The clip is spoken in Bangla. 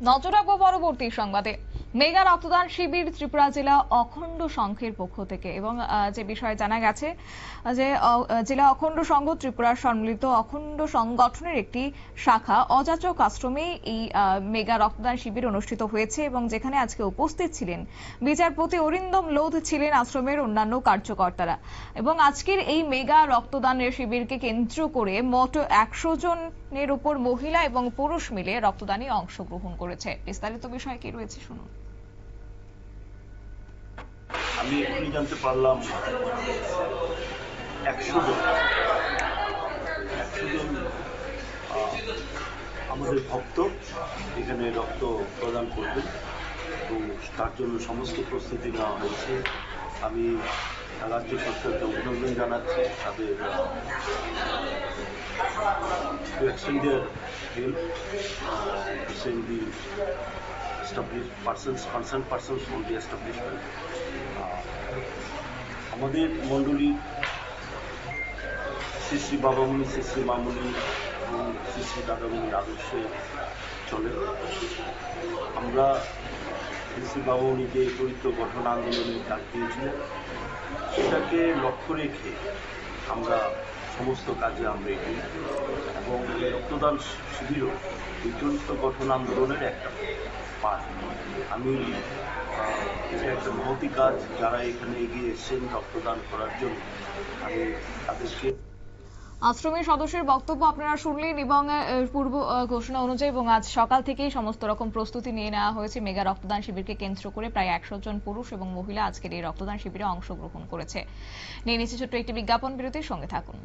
নজর রাখবো পরবর্তী সংবাদে। মেগা রক্তদান শিবির ত্রিপুরা জেলা অখণ্ড সংঘের পক্ষ থেকে এবং যে বিষয়ে জানা গেছে যে জেলা অখণ্ড সংঘ ত্রিপুরার সম্মিলিত অখণ্ড সংগঠনের একটি শাখা অযাচক আশ্রমে এই মেগা রক্তদান শিবির অনুষ্ঠিত হয়েছে এবং যেখানে আজকে উপস্থিত ছিলেন বিচারপতি অরিন্দম লোধ, ছিলেন আশ্রমের অন্যান্য কার্যকর্তারা। এবং আজকের এই মেগা রক্তদানের শিবিরকে কেন্দ্র করে মোট 100 জনের উপর মহিলা এবং পুরুষ মিলে রক্তদানে অংশগ্রহণ করেছে। বিস্তারিত বিষয় কি রয়েছে শুনুন। আমি এখনই জানতে পারলাম 100 জন আমাদের ভক্ত এখানে রক্ত প্রদান করবেন এবং তার জন্য সমস্ত প্রস্তুতি নেওয়া হয়েছে। আমি রাজ্য সরকারকে অভিনন্দন জানাচ্ছি তাদের to extend their help to send the established persons, concerned persons from the establishment. আমাদের মণ্ডলী শ্রী শ্রী বাবামণি, শ্রী শ্রী মামুনি এবং শ্রী শ্রী দাদামণির আদর্শে চলে। আমরা শ্রী শ্রী বাবামণি যে চরিত্র গঠন আন্দোলনে ডাক দিয়েছিলেন সেটাকে লক্ষ্য রেখে আমরা সমস্ত কাজে আমরা এগিয়ে এবং এই রক্তদান শিবিরও এই চরিত্র গঠন আন্দোলনের একটা পার্ট। আমি এটা একটা মহতি কাজ, যারা এখানে এগিয়ে এসেছেন রক্তদান করার জন্য আমি তাদেরকে। আশ্রমের সদস্যের বক্তব্য আপনারা শুনলেন এবং পূর্ব ঘোষণা অনুযায়ী এবং আজ সকাল থেকেই সমস্ত রকম প্রস্তুতি নিয়ে নেওয়া হয়েছে। মেগা রক্তদান শিবিরকে কেন্দ্র করে প্রায় 100 জন পুরুষ এবং মহিলা আজকের এই রক্তদান শিবিরে অংশগ্রহণ করেছে। নিয়ে নিচ্ছে ছোট্ট একটি বিজ্ঞাপন বিরতির সঙ্গে থাকুন।